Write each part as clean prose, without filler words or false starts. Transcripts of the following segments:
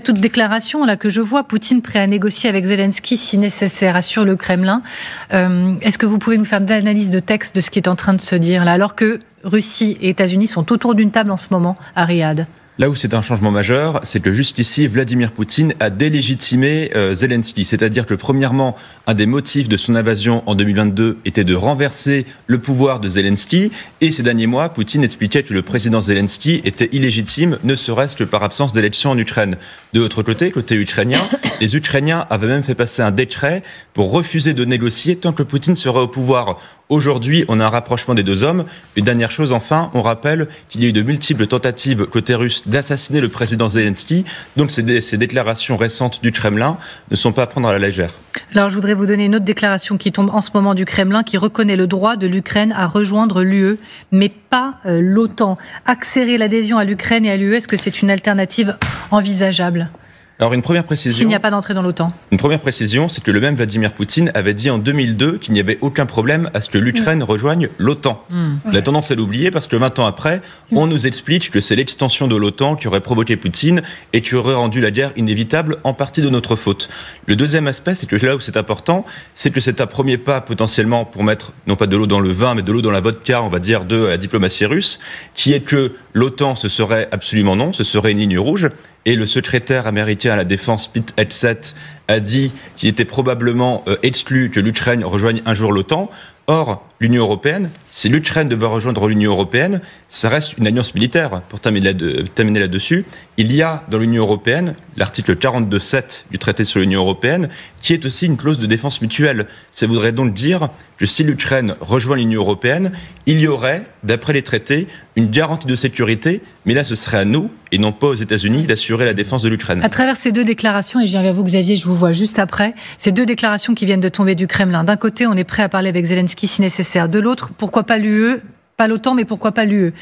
Toute déclaration là que je vois, Poutine prêt à négocier avec Zelensky si nécessaire, assure le Kremlin. Est-ce que vous pouvez nous faire de l'analyse de texte de ce qui est en train de se dire là, alors que Russie et États-Unis sont autour d'une table en ce moment à Riyad? Là où c'est un changement majeur, c'est que jusqu'ici, Vladimir Poutine a délégitimé Zelensky. C'est-à-dire que, premièrement, un des motifs de son invasion en 2022 était de renverser le pouvoir de Zelensky. Et ces derniers mois, Poutine expliquait que le président Zelensky était illégitime, ne serait-ce que par absence d'élection en Ukraine. De l'autre côté, côté ukrainien, les Ukrainiens avaient même fait passer un décret pour refuser de négocier tant que Poutine serait au pouvoir. Aujourd'hui, on a un rapprochement des deux hommes. Et dernière chose, enfin, on rappelle qu'il y a eu de multiples tentatives côté russe d'assassiner le président Zelensky. Donc ces déclarations récentes du Kremlin ne sont pas à prendre à la légère. Alors je voudrais vous donner une autre déclaration qui tombe en ce moment du Kremlin, qui reconnaît le droit de l'Ukraine à rejoindre l'UE, mais pas l'OTAN. Accélérer l'adhésion à l'Ukraine et à l'UE, est-ce que c'est une alternative envisageable ? Alors une première précision. S'il n'y a pas d'entrée dans l'OTAN. Une première précision, c'est que le même Vladimir Poutine avait dit en 2002 qu'il n'y avait aucun problème à ce que l'Ukraine rejoigne l'OTAN. On a tendance à l'oublier parce que 20 ans après, on nous explique que c'est l'extension de l'OTAN qui aurait provoqué Poutine et qui aurait rendu la guerre inévitable, en partie de notre faute. Le deuxième aspect, c'est que là où c'est important, c'est que c'est un premier pas potentiellement pour mettre non pas de l'eau dans le vin, mais de l'eau dans la vodka, on va dire, de la diplomatie russe, qui est que l'OTAN, ce serait absolument non, ce serait une ligne rouge. Et le secrétaire américain à la défense, Pete Hegseth, a dit qu'il était probablement exclu que l'Ukraine rejoigne un jour l'OTAN. Or, l'Union européenne, si l'Ukraine devait rejoindre l'Union européenne, ça reste une alliance militaire. Pour terminer là-dessus, il y a dans l'Union européenne l'article 42.7 du traité sur l'Union européenne, qui est aussi une clause de défense mutuelle. Ça voudrait donc dire que si l'Ukraine rejoint l'Union européenne, il y aurait, d'après les traités, une garantie de sécurité, mais là ce serait à nous, et non pas aux États-Unis, d'assurer la défense de l'Ukraine. À travers ces deux déclarations, et je viens vers vous Xavier, je vous vois juste après, ces deux déclarations qui viennent de tomber du Kremlin. D'un côté, on est prêt à parler avec Zelensky si nécessaire. De l'autre, pourquoi pas l'UE, pas l'OTAN, mais pourquoi pas l'UE?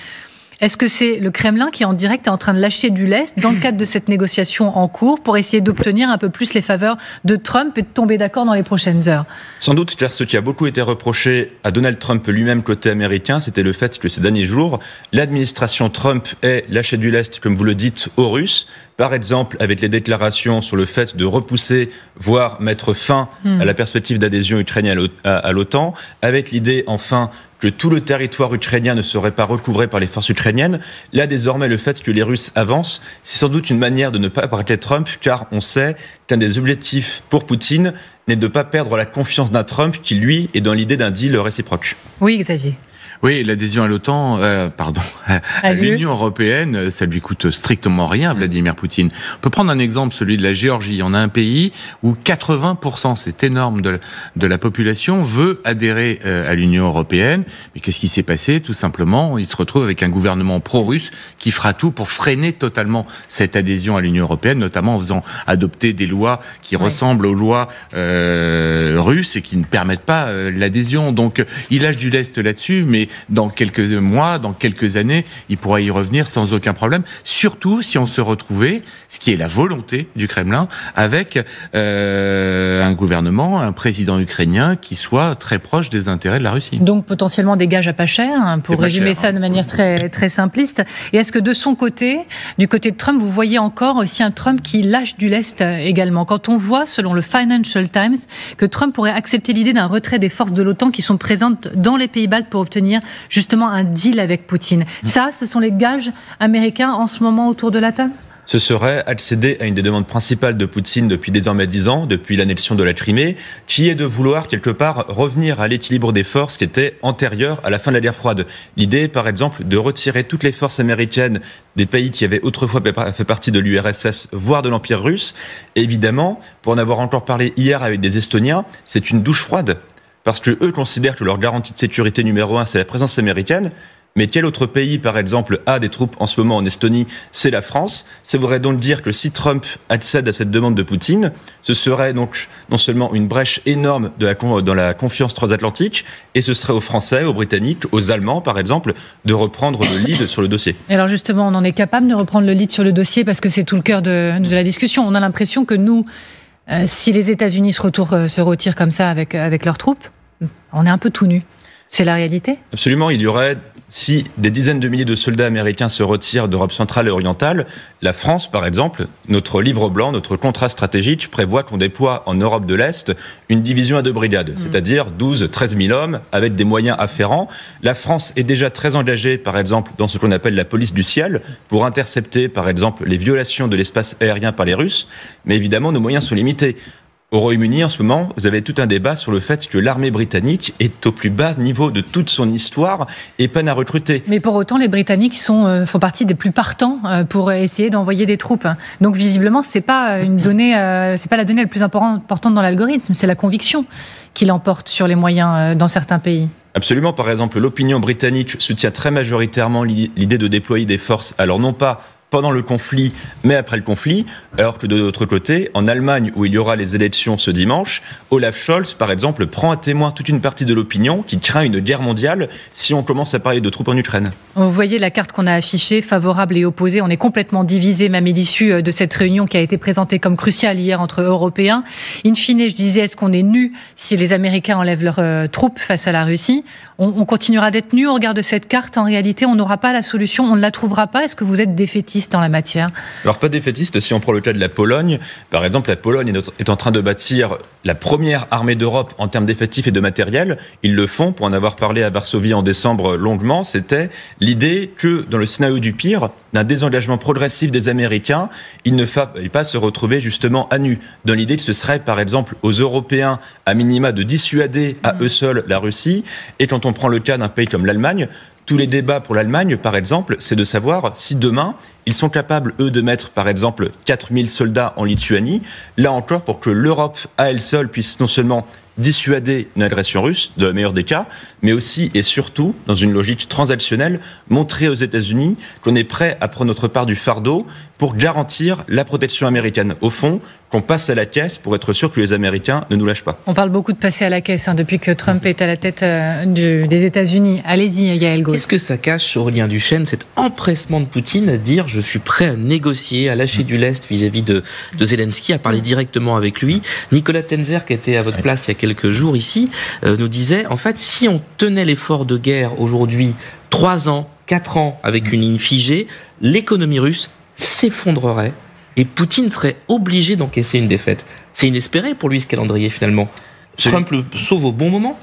Est-ce que c'est le Kremlin qui, en direct, est en train de lâcher du lest dans le cadre de cette négociation en cours pour essayer d'obtenir un peu plus les faveurs de Trump et de tomber d'accord dans les prochaines heures? Sans doute, car ce qui a beaucoup été reproché à Donald Trump lui-même côté américain, c'était le fait que ces derniers jours, l'administration Trump ait lâché du lest, comme vous le dites, aux Russes. Par exemple, avec les déclarations sur le fait de repousser, voire mettre fin à la perspective d'adhésion ukrainienne à l'OTAN, avec l'idée, enfin, que tout le territoire ukrainien ne serait pas recouvré par les forces ukrainiennes. Là, désormais, le fait que les Russes avancent, c'est sans doute une manière de ne pas braquer Trump, car on sait qu'un des objectifs pour Poutine n'est de ne pas perdre la confiance d'un Trump qui, lui, est dans l'idée d'un deal réciproque. Oui, Xavier. Oui, l'adhésion à l'OTAN, à l'Union européenne, ça lui coûte strictement rien, Vladimir Poutine. On peut prendre un exemple, celui de la Géorgie. On a un pays où 80%, c'est énorme, de la population veut adhérer à l'Union européenne. Mais qu'est-ce qui s'est passé? Tout simplement, il se retrouve avec un gouvernement pro-russe qui fera tout pour freiner totalement cette adhésion à l'Union européenne, notamment en faisant adopter des lois qui ressemblent aux lois russes et qui ne permettent pas l'adhésion. Donc, il lâche du lest là-dessus, mais dans quelques mois, dans quelques années, il pourra y revenir sans aucun problème. Surtout si on se retrouvait, ce qui est la volonté du Kremlin, avec un gouvernement, un président ukrainien qui soit très proche des intérêts de la Russie. Donc potentiellement des gages à pas cher, pour résumer ça de manière très, très simpliste. Et est-ce que de son côté, du côté de Trump, vous voyez encore aussi un Trump qui lâche du lest également? Quand on voit, selon le Financial Times, que Trump pourrait accepter l'idée d'un retrait des forces de l'OTAN qui sont présentes dans les pays baltes pour obtenir justement un deal avec Poutine. Ça, ce sont les gages américains en ce moment autour de la table? Ce serait accéder à une des demandes principales de Poutine depuis désormais 10 ans, depuis l'annexion de la Crimée, qui est de vouloir quelque part revenir à l'équilibre des forces qui était antérieur à la fin de la guerre froide. L'idée, par exemple, de retirer toutes les forces américaines des pays qui avaient autrefois fait partie de l'URSS, voire de l'Empire russe. Et évidemment, pour en avoir encore parlé hier avec des Estoniens, c'est une douche froide. Parce qu'eux considèrent que leur garantie de sécurité numéro 1, c'est la présence américaine. Mais quel autre pays, par exemple, a des troupes en ce moment en Estonie? C'est la France. Ça voudrait donc dire que si Trump accède à cette demande de Poutine, ce serait donc non seulement une brèche énorme dans la confiance transatlantique, et ce serait aux Français, aux Britanniques, aux Allemands, par exemple, de reprendre le lead sur le dossier. Et alors justement, on en est capable de reprendre le lead sur le dossier parce que c'est tout le cœur de la discussion. On a l'impression que nous, si les États-Unis se retirent comme ça avec leurs troupes, on est un peu tout nus. C'est la réalité? Absolument, il y aurait si des dizaines de milliers de soldats américains se retirent d'Europe centrale et orientale, la France, par exemple, notre livre blanc, notre contrat stratégique prévoit qu'on déploie en Europe de l'Est une division à 2 brigades, c'est-à-dire 12-13 000 hommes avec des moyens afférents. La France est déjà très engagée, par exemple, dans ce qu'on appelle la police du ciel, pour intercepter, par exemple, les violations de l'espace aérien par les Russes. Mais évidemment, nos moyens sont limités. Au Royaume-Uni, en ce moment, vous avez tout un débat sur le fait que l'armée britannique est au plus bas niveau de toute son histoire et peine à recruter. Mais pour autant, les Britanniques font partie des plus partants pour essayer d'envoyer des troupes. Donc visiblement, c'est pas une donnée, c'est pas la donnée la plus importante dans l'algorithme, c'est la conviction qui l'emporte sur les moyens dans certains pays. Absolument. Par exemple, l'opinion britannique soutient très majoritairement l'idée de déployer des forces. Alors non pas pendant le conflit, mais après le conflit, alors que de l'autre côté, en Allemagne, où il y aura les élections ce dimanche, Olaf Scholz, par exemple, prend à témoin toute une partie de l'opinion qui craint une guerre mondiale si on commence à parler de troupes en Ukraine. Vous voyez la carte qu'on a affichée, favorable et opposée. On est complètement divisé, même à l'issue de cette réunion qui a été présentée comme cruciale hier entre Européens. In fine, je disais, est-ce qu'on est nu si les Américains enlèvent leurs troupes face à la Russie ? On continuera d'être nu au regard de cette carte. En réalité, on n'aura pas la solution, on ne la trouvera pas. Est-ce que vous êtes défaitiste en la matière ? Alors, pas défaitiste. Si on prend le cas de la Pologne, par exemple, la Pologne est en train de bâtir la première armée d'Europe en termes d'effectifs et de matériel. Ils le font, pour en avoir parlé à Varsovie en décembre longuement, c'était l'idée que, dans le scénario du pire, d'un désengagement progressif des Américains, il ne fallait pas se retrouver justement à nu. Dans l'idée que ce serait, par exemple, aux Européens, à minima, de dissuader à eux seuls la Russie. Et quand on prend le cas d'un pays comme l'Allemagne, tous les débats pour l'Allemagne, par exemple, c'est de savoir si demain, ils sont capables, eux, de mettre, par exemple, 4000 soldats en Lituanie, là encore, pour que l'Europe, à elle seule, puisse non seulement dissuader une agression russe, de la meilleure des cas, mais aussi et surtout, dans une logique transactionnelle, montrer aux États-Unis qu'on est prêt à prendre notre part du fardeau pour garantir la protection américaine. Au fond, qu'on passe à la caisse pour être sûr que les Américains ne nous lâchent pas. On parle beaucoup de passer à la caisse depuis que Trump est à la tête des États-Unis. Allez-y, Yael Gauze. Qu'est-ce que ça cache, Aurélien Duchesne, cet empressement de Poutine à dire « je suis prêt à négocier, à lâcher du lest vis-à-vis de Zelensky », à parler directement avec lui. Nicolas Tenzer, qui était à votre place il y a quelques jours ici, nous disait, en fait, si on tenait l'effort de guerre aujourd'hui 3 ans, 4 ans avec une ligne figée, l'économie russe s'effondrerait et Poutine serait obligé d'encaisser une défaite. C'est inespéré pour lui ce calendrier finalement. Trump le sauve au bon moment.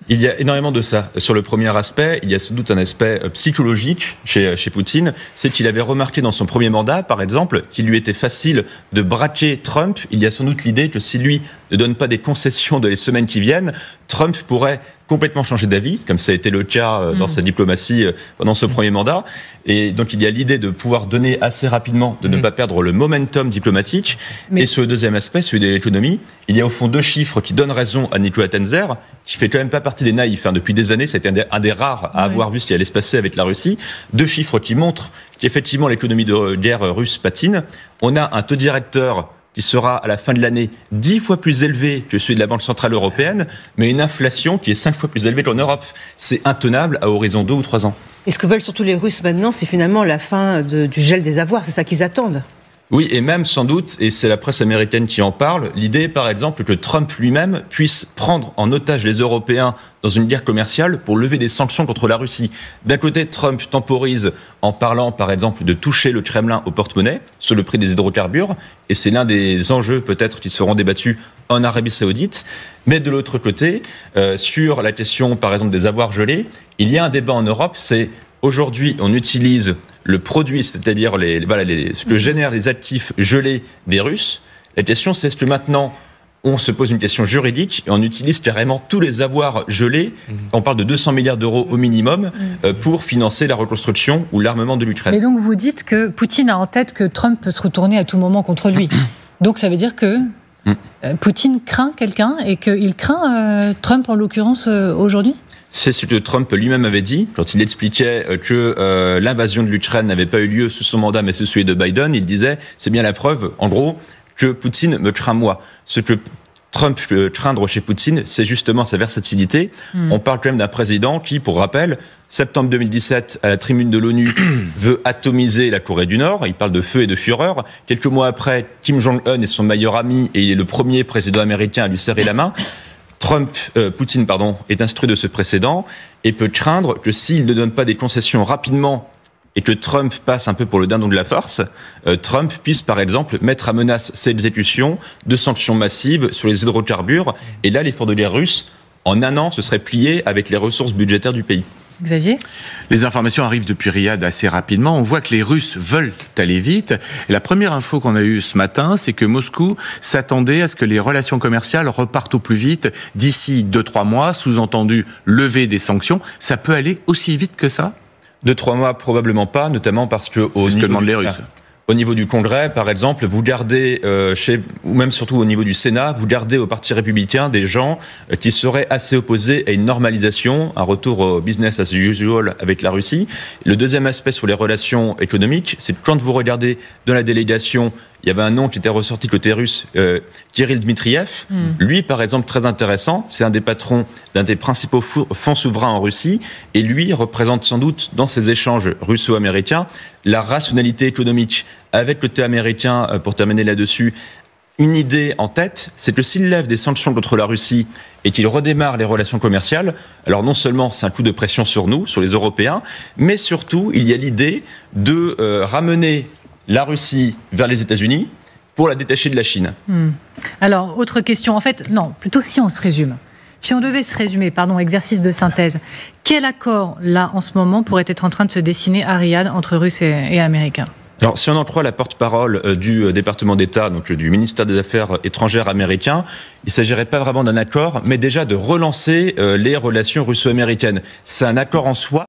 Il y a énormément de ça. Sur le premier aspect, il y a sans doute un aspect psychologique chez Poutine. C'est qu'il avait remarqué dans son premier mandat, par exemple, qu'il lui était facile de braquer Trump. Il y a sans doute l'idée que si lui ne donne pas des concessions dans les semaines qui viennent, Trump pourrait complètement changer d'avis, comme ça a été le cas dans sa diplomatie pendant ce premier mandat. Et donc il y a l'idée de pouvoir donner assez rapidement, de ne pas perdre le momentum diplomatique. Et sur le deuxième aspect, celui de l'économie, il y a au fond 2 chiffres qui donnent raison à Nicolas Tenzer, qui fait quand même pas partie des naïfs. Depuis des années, c'était un des rares à avoir vu ce qui allait se passer avec la Russie. 2 chiffres qui montrent qu'effectivement l'économie de guerre russe patine. On a un taux directeur qui sera à la fin de l'année 10 fois plus élevé que celui de la Banque Centrale Européenne, mais une inflation qui est 5 fois plus élevée qu'en Europe. C'est intenable à horizon 2 ou 3 ans. Et ce que veulent surtout les Russes maintenant, c'est finalement la fin du gel des avoirs, c'est ça qu'ils attendent. Oui, et même sans doute, et c'est la presse américaine qui en parle, l'idée par exemple que Trump lui-même puisse prendre en otage les Européens dans une guerre commerciale pour lever des sanctions contre la Russie. D'un côté, Trump temporise en parlant par exemple de toucher le Kremlin au porte-monnaie sur le prix des hydrocarbures, et c'est l'un des enjeux peut-être qui seront débattus en Arabie Saoudite. Mais de l'autre côté, sur la question par exemple des avoirs gelés, il y a un débat en Europe, c'est aujourd'hui on utilise le produit, c'est-à-dire ce que génèrent les actifs gelés des Russes. La question, c'est est-ce que maintenant, on se pose une question juridique et on utilise carrément tous les avoirs gelés, on parle de 200 milliards d'euros au minimum, pour financer la reconstruction ou l'armement de l'Ukraine. Et donc vous dites que Poutine a en tête que Trump peut se retourner à tout moment contre lui. Donc ça veut dire que Poutine craint quelqu'un et qu'il craint Trump en l'occurrence aujourd'hui ? C'est ce que Trump lui-même avait dit quand il expliquait que l'invasion de l'Ukraine n'avait pas eu lieu sous son mandat mais sous celui de Biden. Il disait, c'est bien la preuve, en gros, que Poutine me craint moi. Ce que Trump peut craindre chez Poutine, c'est justement sa versatilité. On parle quand même d'un président qui, pour rappel, septembre 2017, à la tribune de l'ONU, veut atomiser la Corée du Nord. Il parle de feu et de fureur. Quelques mois après, Kim Jong-un est son meilleur ami et il est le premier président américain à lui serrer la main. Poutine est instruit de ce précédent et peut craindre que s'il ne donne pas des concessions rapidement et que Trump passe un peu pour le dindon de la farce, Trump puisse par exemple mettre à menace ses exécutions de sanctions massives sur les hydrocarbures. Et là, l'effort de guerre russe, en un an, se serait plié avec les ressources budgétaires du pays. Xavier ? Les informations arrivent depuis Riyad assez rapidement. On voit que les Russes veulent aller vite. Et la première info qu'on a eue ce matin, c'est que Moscou s'attendait à ce que les relations commerciales repartent au plus vite d'ici 2-3 mois, sous-entendu lever des sanctions. Ça peut aller aussi vite que ça ? 2-3 mois, probablement pas, notamment parce que c'est ce que demandent les Russes. Au niveau du Congrès, par exemple, vous gardez, ou même surtout au niveau du Sénat, vous gardez au Parti républicain des gens qui seraient assez opposés à une normalisation, un retour au business as usual avec la Russie. Le deuxième aspect sur les relations économiques, c'est que quand vous regardez dans la délégation, il y avait un nom qui était ressorti côté russe, Kirill Dmitriev. Lui, par exemple, très intéressant, c'est un des patrons d'un des principaux fonds souverains en Russie, et lui représente sans doute, dans ces échanges russo-américains, la rationalité économique. Avec le côté américain, pour terminer là-dessus, une idée en tête, c'est que s'il lève des sanctions contre la Russie et qu'il redémarre les relations commerciales, alors non seulement c'est un coup de pression sur nous, sur les Européens, mais surtout, il y a l'idée de ramener la Russie vers les États-Unis pour la détacher de la Chine. Alors, autre question. En fait, non, plutôt si on se résume. Si on devait se résumer, exercice de synthèse, quel accord, là, en ce moment, pourrait être en train de se dessiner à Riyad entre Russes et Américains ? Alors, si on en croit la porte-parole du département d'État, donc du ministère des Affaires étrangères américain, il ne s'agirait pas vraiment d'un accord, mais déjà de relancer les relations russo-américaines. C'est un accord en soi.